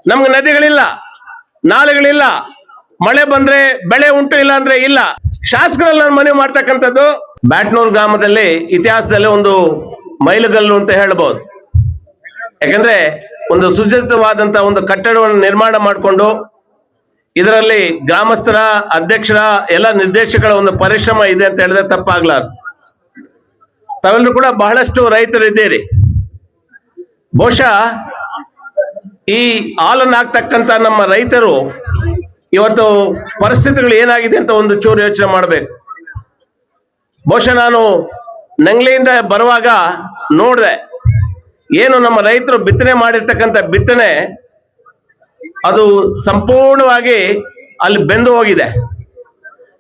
ನಮ್ಗೆ ನದಿಗಳಿಲ್ಲ, ನಾಲೆಗಳಿಲ್ಲ, ಮಳೆ ಬಂದ್ರೆ ಬೆಳೆ ಉಂಟು, ಇಲ್ಲ ಅಂದ್ರೆ ಇಲ್ಲ. ಶಾಸಕರಲ್ಲಿ ನಾನು ಮನವಿ ಮಾಡ್ತಕ್ಕಂಥದ್ದು, ಬ್ಯಾಟ್ನೂರ್ ಗ್ರಾಮದಲ್ಲಿ ಇತಿಹಾಸದಲ್ಲಿ ಒಂದು ಮೈಲುಗಲ್ಲು ಅಂತ ಹೇಳ್ಬೋದು. ಯಾಕಂದ್ರೆ ಒಂದು ಸುಸಜ್ಜಿತವಾದಂತಹ ಒಂದು ಕಟ್ಟಡವನ್ನು ನಿರ್ಮಾಣ ಮಾಡಿಕೊಂಡು ಇದರಲ್ಲಿ ಗ್ರಾಮಸ್ಥರ, ಅಧ್ಯಕ್ಷರ, ಎಲ್ಲ ನಿರ್ದೇಶಕರ ಒಂದು ಪರಿಶ್ರಮ ಇದೆ ಅಂತ ಹೇಳಿದ್ರೆ ತಪ್ಪಾಗ್ಲಾರ್ದು. ತಾವೆಲ್ಲರೂ ಕೂಡ ಬಹಳಷ್ಟು ರೈತರು ಇದ್ದೀರಿ. ಬಹುಶಃ ಈ ಹಾಲನ್ನು ಹಾಕ್ತಕ್ಕಂಥ ನಮ್ಮ ರೈತರು ಇವತ್ತು ಪರಿಸ್ಥಿತಿಗಳು ಏನಾಗಿದೆ ಅಂತ ಒಂದು ಚೂರು ಯೋಚನೆ ಮಾಡಬೇಕು. ಬಹುಶಃ ನಾನು ನಂಗ್ಲಿಯಿಂದ ಬರುವಾಗ ನೋಡಿದೆ, ಏನು ನಮ್ಮ ರೈತರು ಬಿತ್ತನೆ ಮಾಡಿರ್ತಕ್ಕಂಥ ಬಿತ್ತನೆ ಅದು ಸಂಪೂರ್ಣವಾಗಿ ಅಲ್ಲಿ ಬೆಂದು ಹೋಗಿದೆ.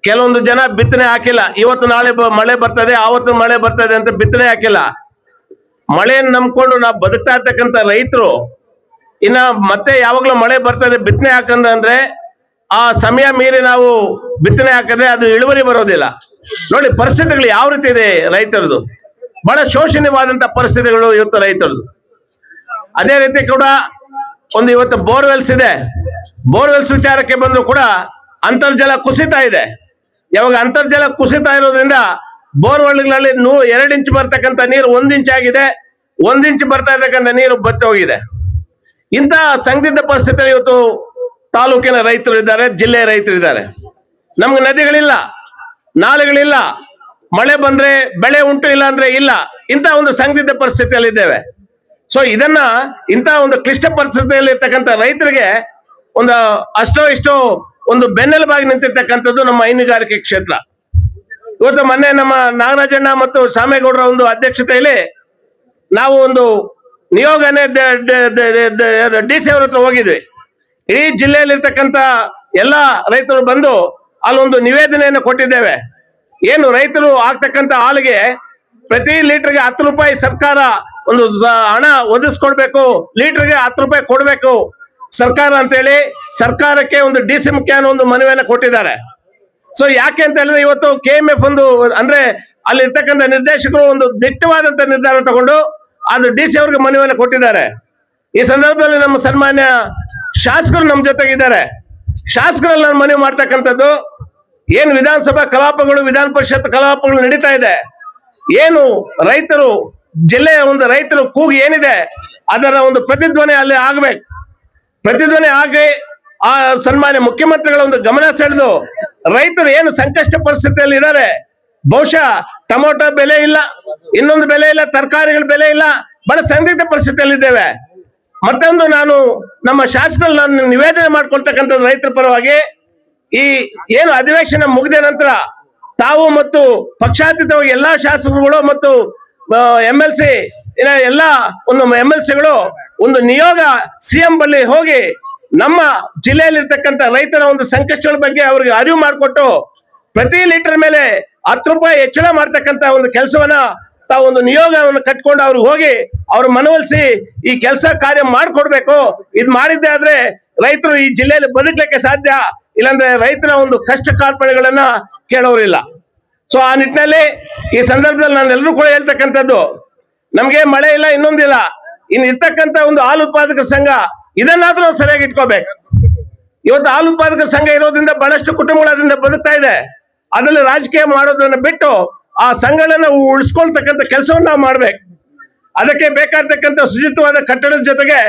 ಕೆಲವೊಂದು ಜನ ಬಿತ್ತನೆ ಹಾಕಿಲ್ಲ, ಇವತ್ತು ನಾಳೆ ಮಳೆ ಬರ್ತದೆ, ಆವತ್ತು ಮಳೆ ಬರ್ತದೆ ಅಂತ ಬಿತ್ತನೆ ಹಾಕಿಲ್ಲ. ಮಳೆಯನ್ನು ನಂಬ್ಕೊಂಡು ನಾವು ಬದುಕ್ತಾ ಇರ್ತಕ್ಕಂಥ ರೈತರು ಇನ್ನ ಮತ್ತೆ ಯಾವಾಗ್ಲೂ ಮಳೆ ಬರ್ತದೆ ಬಿತ್ತನೆ ಹಾಕಂದ್ರೆ ಆ ಸಮಯ ಮೀರಿ ನಾವು ಬಿತ್ತನೆ ಹಾಕಿದ್ರೆ ಅದು ಇಳುವರಿ ಬರೋದಿಲ್ಲ. ನೋಡಿ ಪರಿಸ್ಥಿತಿಗಳು ಯಾವ ರೀತಿ ಇದೆ ರೈತರದು, ಬಹಳ ಶೋಷಣೀಯವಾದಂತಹ ಪರಿಸ್ಥಿತಿಗಳು ಇವತ್ತು ರೈತರದು. ಅದೇ ರೀತಿ ಕೂಡ ಒಂದು ಇವತ್ತು ಬೋರ್ವೆಲ್ಸ್ ಇದೆ. ಬೋರ್ವೆಲ್ಸ್ ವಿಚಾರಕ್ಕೆ ಬಂದ್ರು ಕೂಡ ಅಂತರ್ಜಲ ಕುಸಿತ ಇದೆ. ಯಾವಾಗ ಅಂತರ್ಜಲ ಕುಸಿತ ಇರೋದ್ರಿಂದ ಬೋರ್ವೆಲ್ಗಳಲ್ಲಿ 2 ಇಂಚ್ ಬರ್ತಕ್ಕಂಥ ನೀರು 1 ಇಂಚ್ ಆಗಿದೆ, 1 ಇಂಚ್ ಬರ್ತಾ ಇರ್ತಕ್ಕಂಥ ನೀರು ಬತ್ತಿ ಹೋಗಿದೆ. ಇಂತಹ ಸಂದಿಗ್ಧ ಪರಿಸ್ಥಿತಿಯಲ್ಲಿ ಇವತ್ತು ತಾಲೂಕಿನ ರೈತರು ಇದ್ದಾರೆ, ಜಿಲ್ಲೆಯ ರೈತರು ಇದ್ದಾರೆ. ನಮ್ಗೆ ನದಿಗಳಿಲ್ಲ, ನಾಲೆಗಳಿಲ್ಲ, ಮಳೆ ಬಂದ್ರೆ ಬೆಳೆ ಉಂಟು, ಇಲ್ಲ ಅಂದ್ರೆ ಇಲ್ಲ. ಇಂತಹ ಒಂದು ಸಂದಿಗ್ಧ ಪರಿಸ್ಥಿತಿಯಲ್ಲಿ ಇದ್ದೇವೆ. ಸೊ ಇಂತಹ ಒಂದು ಕ್ಲಿಷ್ಟ ಪರಿಸ್ಥಿತಿಯಲ್ಲಿ ಇರ್ತಕ್ಕಂಥ ರೈತರಿಗೆ ಒಂದು ಇಷ್ಟೋ ಒಂದು ಬೆನ್ನೆಲುಬಾಗಿ ನಿಂತಿರ್ತಕ್ಕಂಥದ್ದು ನಮ್ಮ ಹೈನುಗಾರಿಕೆ ಕ್ಷೇತ್ರ. ಇವತ್ತು ಮೊನ್ನೆ ನಮ್ಮ ನಾಗರಾಜಣ್ಣ ಮತ್ತು ಶಾಮೇಗೌಡರ ಒಂದು ಅಧ್ಯಕ್ಷತೆಯಲ್ಲಿ ನಾವು ಒಂದು ನಿಯೋಗನೆ DC ಅವ್ರ ಹತ್ರ ಹೋಗಿದ್ವಿ. ಇಡೀ ಜಿಲ್ಲೆಯಲ್ಲಿರ್ತಕ್ಕಂಥ ಎಲ್ಲ ರೈತರು ಬಂದು ಅಲ್ಲೊಂದು ನಿವೇದನೆಯನ್ನು ಕೊಟ್ಟಿದ್ದೇವೆ. ಏನು ರೈತರು ಆಗ್ತಕ್ಕಂಥ ಹಾಲಿಗೆ ಪ್ರತಿ ಲೀಟರ್ಗೆ 10 ರೂಪಾಯಿ ಸರ್ಕಾರ ಒಂದು ಹಣ ಒದಗಿಸ್ಕೊಡ್ಬೇಕು, ಲೀಟರ್ಗೆ 10 ರೂಪಾಯಿ ಕೊಡ್ಬೇಕು ಸರ್ಕಾರ ಅಂತೇಳಿ ಸರ್ಕಾರಕ್ಕೆ ಒಂದು DC ಮುಖ್ಯ ಅನ್ನೋ ಒಂದು ಮನವಿಯನ್ನು ಕೊಟ್ಟಿದ್ದಾರೆ. ಸೊ ಯಾಕೆ ಅಂತ ಹೇಳಿದ್ರೆ ಇವತ್ತು KMF ಒಂದು ಅಂದ್ರೆ ಅಲ್ಲಿ ಇರ್ತಕ್ಕಂಥ ನಿರ್ದೇಶಕರು ಒಂದು ದಿಟ್ಟವಾದಂತ ನಿರ್ಧಾರ ತಗೊಂಡು ಅದು DC ಅವ್ರಿಗೆ ಮನವಿಯನ್ನು ಕೊಟ್ಟಿದ್ದಾರೆ. ಈ ಸಂದರ್ಭದಲ್ಲಿ ನಮ್ಮ ಸನ್ಮಾನ್ಯ ಶಾಸಕರು ನಮ್ಮ ಜೊತೆಗಿದ್ದಾರೆ. ಶಾಸಕರಲ್ಲಿ ನಾನು ಮನವಿ ಮಾಡ್ತಕ್ಕಂಥದ್ದು, ಏನು ವಿಧಾನಸಭಾ ಕಲಾಪಗಳು, ವಿಧಾನ ಪರಿಷತ್ ಕಲಾಪಗಳು ನಡೀತಾ ಇದೆ, ಏನು ರೈತರು ಜಿಲ್ಲೆಯ ಒಂದು ರೈತರು ಕೂಗು ಏನಿದೆ ಅದರ ಒಂದು ಪ್ರತಿಧ್ವನಿ ಅಲ್ಲಿ ಆಗ್ಬೇಕು. ಪ್ರತಿಧ್ವನಿ ಆಗಿ ಆ ಸನ್ಮಾನ್ಯ ಮುಖ್ಯಮಂತ್ರಿಗಳ ಒಂದು ಗಮನ ಸೆಳೆದು ರೈತರು ಏನು ಸಂಕಷ್ಟ ಪರಿಸ್ಥಿತಿಯಲ್ಲಿ ಇದ್ದಾರೆ, ಬಹುಶಃ ಟೊಮೊಟೊ ಬೆಲೆ ಇಲ್ಲ, ಇನ್ನೊಂದು ಬೆಲೆ ಇಲ್ಲ, ತರಕಾರಿಗಳ ಬೆಲೆ ಇಲ್ಲ, ಬಹಳ ಸಂದಿಗ್ಧ ಪರಿಸ್ಥಿತಿಯಲ್ಲಿ ಇದ್ದೇವೆ. ಮತ್ತೊಂದು ನಾನು ನಮ್ಮ ಶಾಸಕರಲ್ಲಿ ನಾನು ನಿವೇದನೆ ಮಾಡ್ಕೊಳ್ತಕ್ಕಂಥದ್ದು ರೈತರ ಪರವಾಗಿ, ಈ ಏನು ಅಧಿವೇಶನ ಮುಗಿದ ನಂತರ ತಾವು ಮತ್ತು ಪಕ್ಷಾತೀತವಾಗಿ ಎಲ್ಲಾ ಶಾಸಕರುಗಳು ಮತ್ತು MLC ಎಲ್ಲ ಒಂದು MLCಗಳು ಒಂದು ನಿಯೋಗ CM ಬಳಿ ಹೋಗಿ ನಮ್ಮ ಜಿಲ್ಲೆಯಲ್ಲಿರ್ತಕ್ಕಂಥ ರೈತರ ಒಂದು ಸಂಕಷ್ಟಗಳ ಬಗ್ಗೆ ಅವರಿಗೆ ಅರಿವು ಮಾಡಿಕೊಟ್ಟು ಪ್ರತಿ ಲೀಟರ್ ಮೇಲೆ 10 ರೂಪಾಯಿ ಹೆಚ್ಚಳ ಮಾಡ್ತಕ್ಕಂಥ ಒಂದು ಕೆಲಸವನ್ನ ತಾವು ಒಂದು ನಿಯೋಗವನ್ನು ಕಟ್ಕೊಂಡು ಅವ್ರಿಗೆ ಹೋಗಿ ಅವ್ರ ಮನವೊಲಿಸಿ ಈ ಕೆಲಸ ಕಾರ್ಯ ಮಾಡ್ಕೊಡ್ಬೇಕು. ಇದು ಮಾಡಿದ್ದೆ ಆದ್ರೆ ರೈತರು ಈ ಜಿಲ್ಲೆಯಲ್ಲಿ ಬದುಕಲಿಕ್ಕೆ ಸಾಧ್ಯ, ಇಲ್ಲಾಂದ್ರೆ ರೈತರ ಒಂದು ಕಷ್ಟ ಕಾರ್ಪಣ್ಯಗಳನ್ನ ಕೇಳೋರಿಲ್ಲ. ಸೊ ಆ ನಿಟ್ಟಿನಲ್ಲಿ ಈ ಸಂದರ್ಭದಲ್ಲಿ ನಾನು ಎಲ್ಲರೂ ಕೂಡ ಹೇಳ್ತಕ್ಕಂಥದ್ದು, ನಮ್ಗೆ ಮಳೆ ಇಲ್ಲ, ಇನ್ನೊಂದಿಲ್ಲ, ಇನ್ನು ಇರ್ತಕ್ಕಂಥ ಒಂದು ಹಾಲು ಉತ್ಪಾದಕರ ಸಂಘ ಇದನ್ನಾದ್ರೂ ನಾವು ಸರಿಯಾಗಿ ಇಟ್ಕೋಬೇಕು. ಇವತ್ತು ಹಾಲು ಉತ್ಪಾದಕರ ಸಂಘ ಇರೋದ್ರಿಂದ ಬಹಳಷ್ಟು ಕುಟುಂಬಗಳು ಅದರಿಂದ ಬದುಕ್ತಾ ಇದೆ. ಅದರಲ್ಲಿ ರಾಜಕೀಯ ಮಾಡೋದನ್ನ ಬಿಟ್ಟು ಆ ಸಂಘಗಳನ್ನ ಉಳಿಸ್ಕೊಳ್ತಕ್ಕಂಥ ಕೆಲಸವನ್ನ ನಾವು ಮಾಡ್ಬೇಕು. ಅದಕ್ಕೆ ಬೇಕಾಗ್ತಕ್ಕಂಥ ಶುಚಿತ್ವವಾದ ಕಟ್ಟಡದ ಜೊತೆಗೆ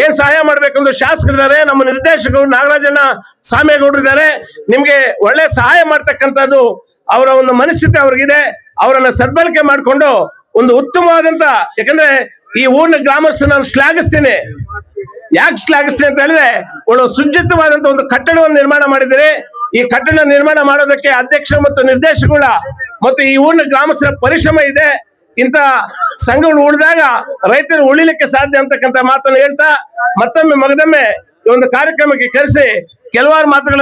ಏನ್ ಸಹಾಯ ಮಾಡ್ಬೇಕಂದ್ರೆ ಶಾಸಕರಿದ್ದಾರೆ, ನಮ್ಮ ನಿರ್ದೇಶಕರು ನಾಗರಾಜಣ್ಣ, ಶಾಮೇಗೌಡರು ಇದ್ದಾರೆ. ನಿಮ್ಗೆ ಒಳ್ಳೆ ಸಹಾಯ ಮಾಡ್ತಕ್ಕಂಥದ್ದು ಅವರ ಒಂದು ಮನಸ್ಥಿತಿ ಅವ್ರಿಗಿದೆ. ಅವರನ್ನ ಸದ್ಬಳಕೆ ಮಾಡಿಕೊಂಡು ಒಂದು ಉತ್ತಮವಾದಂತ, ಯಾಕಂದ್ರೆ ಈ ಊರಿನ ಗ್ರಾಮಸ್ಥರು ನಾನು ಶ್ಲಾಘಿಸ್ತೀನಿ. ಯಾಕೆ ಶ್ಲಾಘಿಸ್ತೀನಿ ಅಂತ ಹೇಳಿದ್ರೆ ಒಂದು ಸುಜ್ಜಿತವಾದಂತ ಒಂದು ಕಟ್ಟಡವನ್ನು ನಿರ್ಮಾಣ ಮಾಡಿದರೆ ಈ ಕಟ್ಟಡ ನಿರ್ಮಾಣ ಮಾಡೋದಕ್ಕೆ ಅಧ್ಯಕ್ಷ ಮತ್ತು ನಿರ್ದೇಶಕರ ಮತ್ತು ಈ ಊರಿನ ಗ್ರಾಮಸ್ಥರ ಪರಿಶ್ರಮ ಇದೆ. ಇಂತ ಸಂಘಗಳು ಉಳಿದಾಗ ರೈತರು ಉಳಿಲಿಕ್ಕೆ ಸಾಧ್ಯ ಅಂತಕ್ಕಂಥ ಮಾತನ್ನು ಹೇಳ್ತಾ ಮತ್ತೊಮ್ಮೆ ಮಗದೊಮ್ಮೆ ಈ ಒಂದು ಕಾರ್ಯಕ್ರಮಕ್ಕೆ ಕರೆಸಿ ಕೆಲವಾರು ಮಾತುಗಳನ್ನು